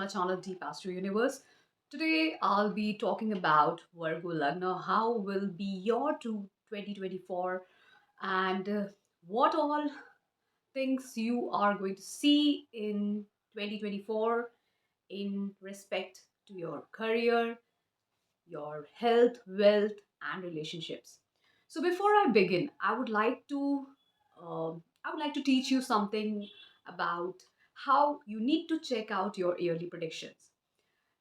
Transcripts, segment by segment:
my channel Deep Astro Universe. Today I'll be talking about Virgo Lagna. How will be your 2024 and what all things you are going to see in 2024 in respect to your career, your health, wealth, and relationships. So before I begin, I would like to teach you something about how you need to check out your yearly predictions.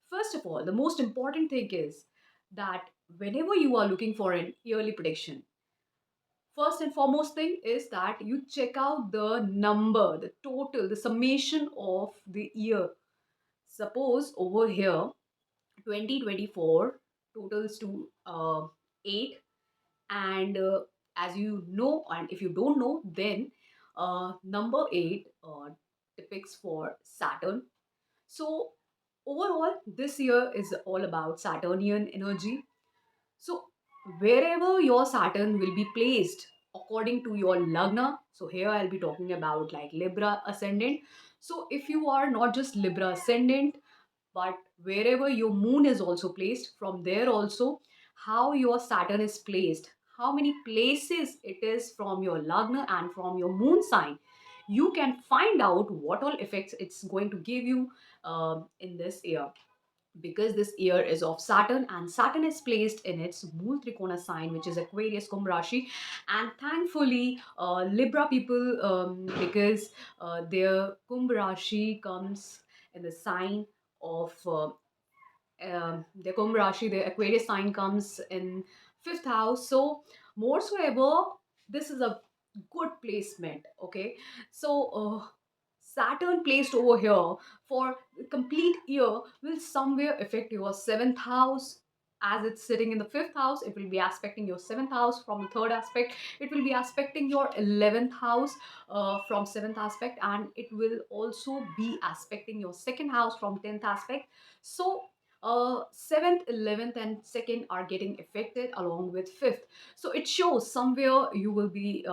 First of all, the most important thing is that whenever you are looking for an yearly prediction, first and foremost thing is that you check out the number, the total, the summation of the year. Suppose over here 2024 totals to 8, and as you know, and if you don't know, then number 8 depicts for Saturn. So overall this year is all about Saturnian energy. So wherever your Saturn will be placed according to your lagna, so here I'll be talking about like Libra ascendant. So if you are not just Libra ascendant, but wherever your moon is also placed, from there also how your Saturn is placed, how many places it is from your lagna and from your moon sign, you can find out what all effects it's going to give you in this year. Because this year is of Saturn, and Saturn is placed in its Mool Trikona sign, which is Aquarius Kumbh Rashi. And thankfully, Libra people, because their Kumbh Rashi comes in the sign of their Kumbh Rashi, their Aquarius sign comes in fifth house. So, more so ever, this is a good placement. Okay, so Saturn placed over here for the complete year will somewhere affect your seventh house. As it's sitting in the fifth house, it will be aspecting your seventh house from the third aspect. It will be aspecting your 11th house from seventh aspect, and it will also be aspecting your second house from 10th aspect. So 7th, 11th, and 2nd are getting affected along with 5th. So it shows somewhere you will be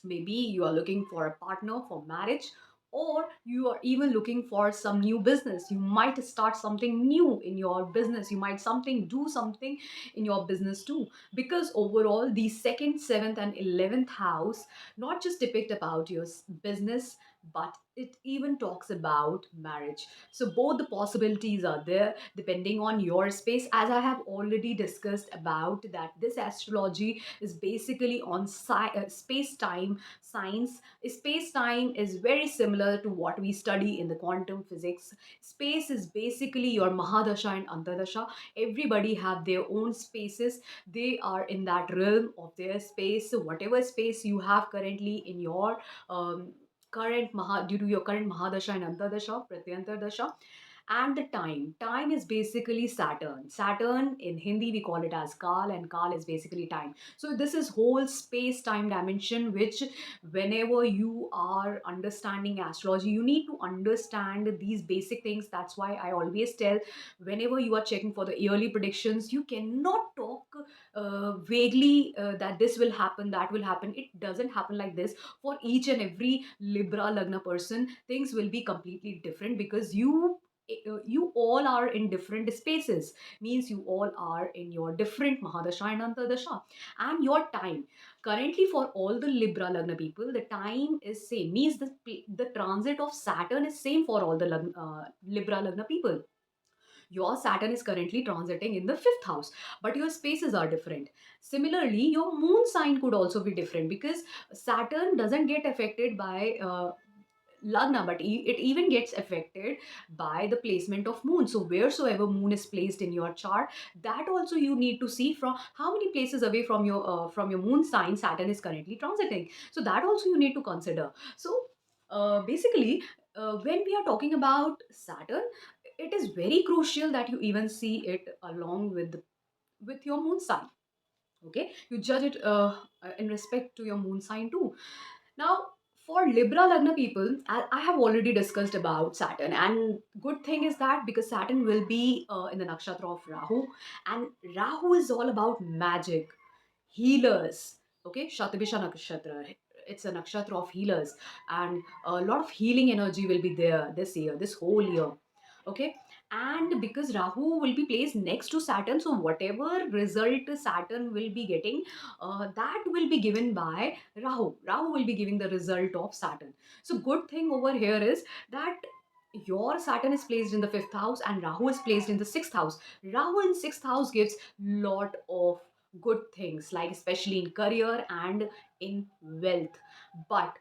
maybe you are looking for a partner for marriage, or you are even looking for some new business. You might start something new in your business, you might something do something in your business too, because overall the second, seventh, and 11th house not just depict about your business, but it even talks about marriage. So both the possibilities are there depending on your space. As I have already discussed about that, this astrology is basically on space time science. Space time is very similar to what we study in the quantum physics. Space is basically your mahadasha and antardasha. Everybody have their own spaces. They are in that realm of their space. So whatever space you have currently in your due to your current mahadasha and antardasha, pratyantardasha, and the time is basically Saturn in Hindi we call it as Kal, and Kal is basically time. So this is whole space time dimension, which whenever you are understanding astrology, you need to understand these basic things. That's why I always tell, whenever you are checking for the yearly predictions, you cannot talk vaguely that this will happen, that will happen. It doesn't happen like this. For each and every Libra Lagna person, things will be completely different, because you all are in different spaces, means you all are in your different mahadasha and antardasha. And your time currently for all the Libra Lagna people, the time is same, means the transit of Saturn is same for all the Libra Lagna people. Your Saturn is currently transiting in the fifth house, but your spaces are different. Similarly, your moon sign could also be different, because Saturn doesn't get affected by lagna, but it even gets affected by the placement of moon. So wheresoever moon is placed in your chart, that also you need to see from how many places away from your moon sign Saturn is currently transiting. So that also you need to consider. So basically, when we are talking about Saturn, it is very crucial that you even see it along with your moon sign. Okay, you judge it in respect to your moon sign too. Now, for Libra Lagna people, I have already discussed about Saturn, and good thing is that because Saturn will be in the nakshatra of Rahu, and Rahu is all about magic, healers. Okay, Shatabisha nakshatra. It's a nakshatra of healers, and a lot of healing energy will be there this year, this whole year. Okay, and because Rahu will be placed next to Saturn, so whatever result Saturn will be getting, that will be given by Rahu will be giving the result of Saturn. So good thing over here is that your Saturn is placed in the fifth house and Rahu is placed in the sixth house. Rahu in sixth house gives lot of good things, like especially in career and in wealth. But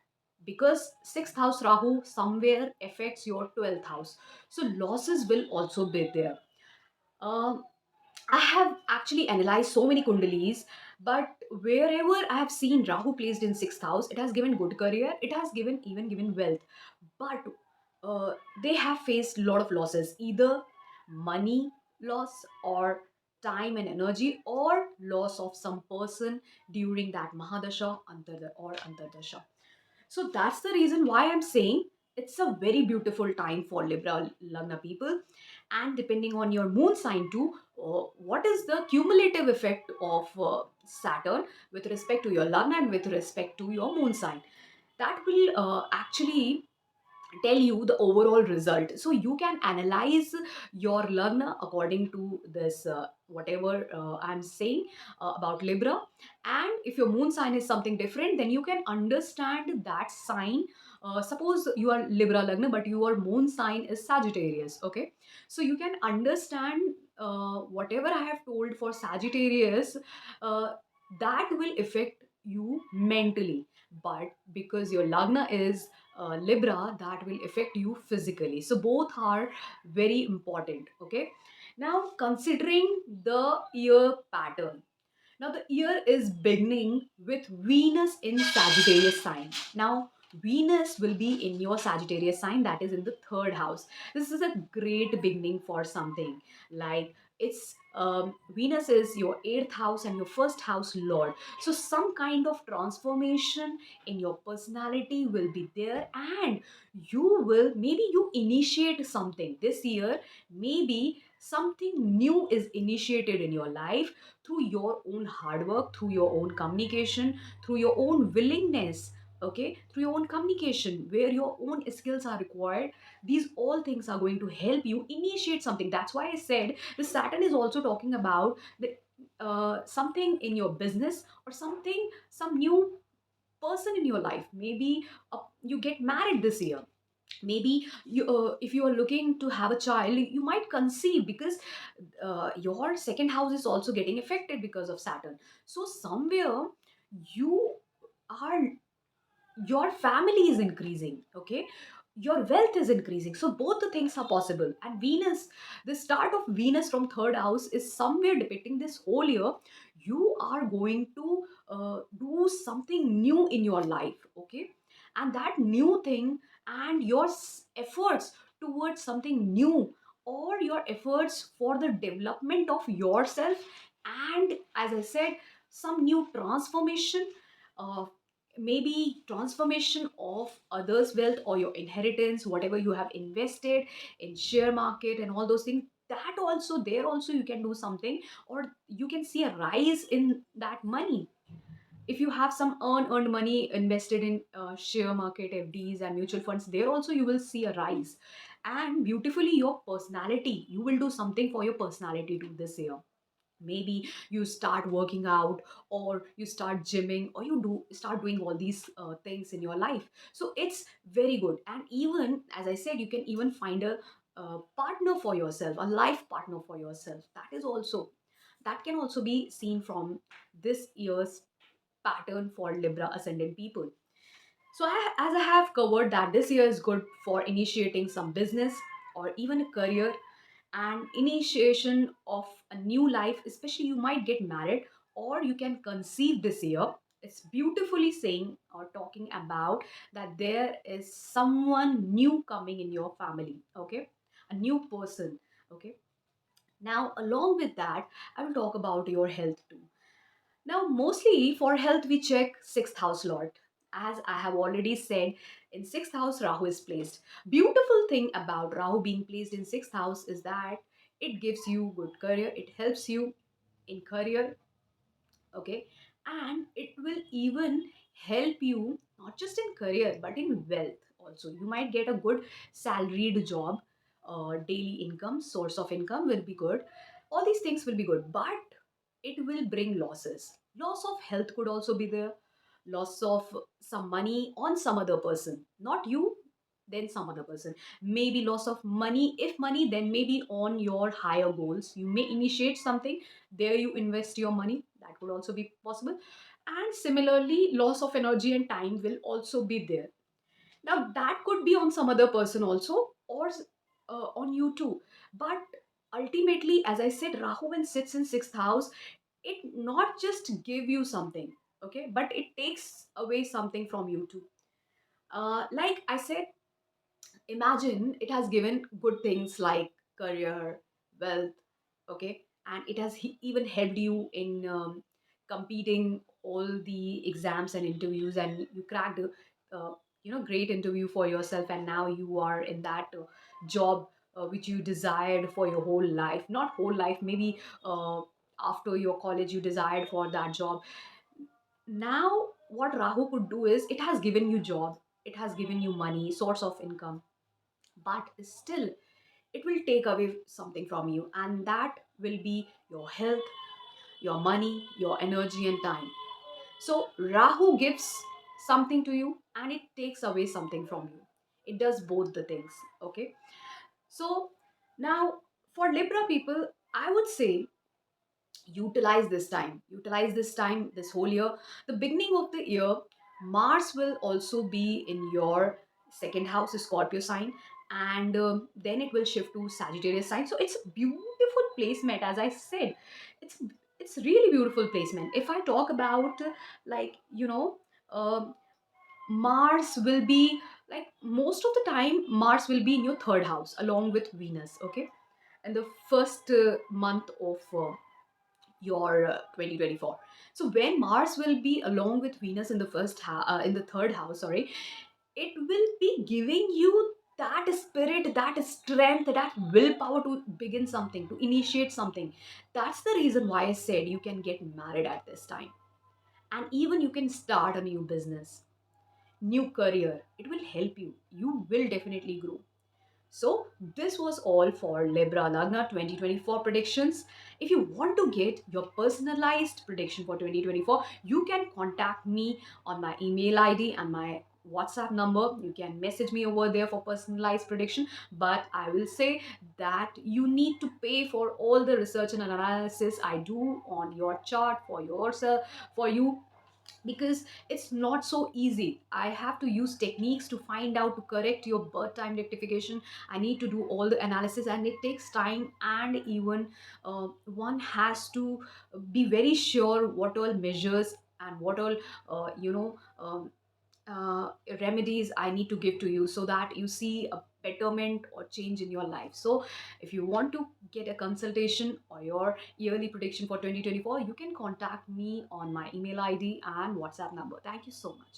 because sixth house Rahu somewhere affects your 12th house, so losses will also be there. um, I have actually analyzed so many kundalis, but wherever I have seen Rahu placed in sixth house, it has given good career, it has given even given wealth. But uh, they have faced a lot of losses, either money loss or time and energy, or loss of some person during that Mahadasha or Antardasha. So that's the reason why I'm saying it's a very beautiful time for Libra Lagna people. And depending on your moon sign too, what is the cumulative effect of Saturn with respect to your Lagna and with respect to your moon sign? That will actually tell you the overall result, so you can analyze your lagna according to this whatever I'm saying about Libra. And if your moon sign is something different, then you can understand that sign. Suppose you are Libra lagna but your moon sign is Sagittarius, okay, so you can understand whatever I have told for Sagittarius, uh, that will affect you mentally. But because your lagna is Libra, that will affect you physically. So both are very important. Okay. Now, considering the year pattern, now the year is beginning with Venus in Sagittarius sign. Now Venus will be in your Sagittarius sign, that is in the third house. This is a great beginning for something, like it's Venus is your eighth house and your first house lord. So some kind of transformation in your personality will be there, and you will, maybe you initiate something this year, maybe something new is initiated in your life through your own hard work, through your own communication, through your own willingness, okay, through your own communication, where your own skills are required. These all things are going to help you initiate something. That's why I said the Saturn is also talking about the something in your business, or something, some new person in your life. Maybe you get married this year, maybe you if you are looking to have a child, you might conceive, because your second house is also getting affected because of Saturn. So somewhere you are, your family is increasing, okay, your wealth is increasing, so both the things are possible. And Venus, the start of Venus from third house is somewhere depicting this whole year you are going to do something new in your life, okay, and that new thing, and your efforts towards something new, or your efforts for the development of yourself, and as I said, some new transformation, uh, maybe transformation of others wealth or your inheritance, whatever you have invested in share market and all those things, that also, there also you can do something, or you can see a rise in that money. If you have some earned money invested in share market, FDs and mutual funds, there also you will see a rise. And beautifully, your personality, you will do something for your personality too this year. Maybe you start working out, or you start gymming, or you do start doing all these things in your life. So it's very good. And even as I said, you can even find a partner for yourself, a life partner for yourself. That is also, that can also be seen from this year's pattern for Libra ascendant people. So as I have covered that this year is good for initiating some business or even a career, and initiation of a new life, especially you might get married or you can conceive this year. It's beautifully saying or talking about that there is someone new coming in your family, okay, a new person, okay. Now along with that, I will talk about your health too. Now, mostly for health, we check sixth house lord. As I have already said, in sixth house, Rahu is placed. Beautiful thing about Rahu being placed in sixth house is that it gives you good career. It helps you in career, okay, and it will even help you not just in career but in wealth also. You might get a good salaried job, daily income, source of income will be good. All these things will be good, but it will bring losses. Loss of health could also be there, loss of some money on some other person, not you, then some other person. Maybe loss of money, if money, then maybe on your higher goals. You may initiate something, there you invest your money, that could also be possible. And similarly, loss of energy and time will also be there. Now that could be on some other person also, or on you too. But ultimately, as I said, Rahu when sits in sixth house, it not just give you something, okay, but it takes away something from you too. Like I said, imagine it has given good things like career, wealth, okay, and it has even helped you in competing all the exams and interviews, and you cracked a great interview for yourself, and now you are in that job which you desired for your whole life, not whole life, maybe after your college you desired for that job. Now what Rahu could do is it has given you job, it has given you money, source of income, but still it will take away something from you, and that will be your health, your money, your energy and time. So Rahu gives something to you and it takes away something from you. It does both the things, okay? So now for Libra people, I would say utilize this time, this whole year. The beginning of the year, Mars will also be in your second house, Scorpio sign, and then it will shift to Sagittarius sign. So it's a beautiful placement, as I said. It's really beautiful placement. If I talk about like um Mars will be, like, most of the time Mars will be in your third house along with Venus, okay, in the first month of your 2024. So when Mars will be along with Venus in the in the third house, sorry, it will be giving you that spirit, that strength, that willpower to begin something, to initiate something. That's the reason why I said you can get married at this time, and even you can start a new business, new career. It will help you, you will definitely grow. So, this was all for Libra Lagna 2024 predictions. If you want to get your personalized prediction for 2024, you can contact me on my email ID and my WhatsApp number. You can message me over there for personalized prediction. But I will say that you need to pay for all the research and analysis I do on your chart for yourself, for you, because it's not so easy. I have to use techniques to find out, to correct your birth time rectification. I need to do all the analysis and it takes time, and even one has to be very sure what all measures and what all uh, you know um, remedies I need to give to you, so that you see a betterment or change in your life. So, if you want to get a consultation or your yearly prediction for 2024, you can contact me on my email ID and WhatsApp number. Thank you so much.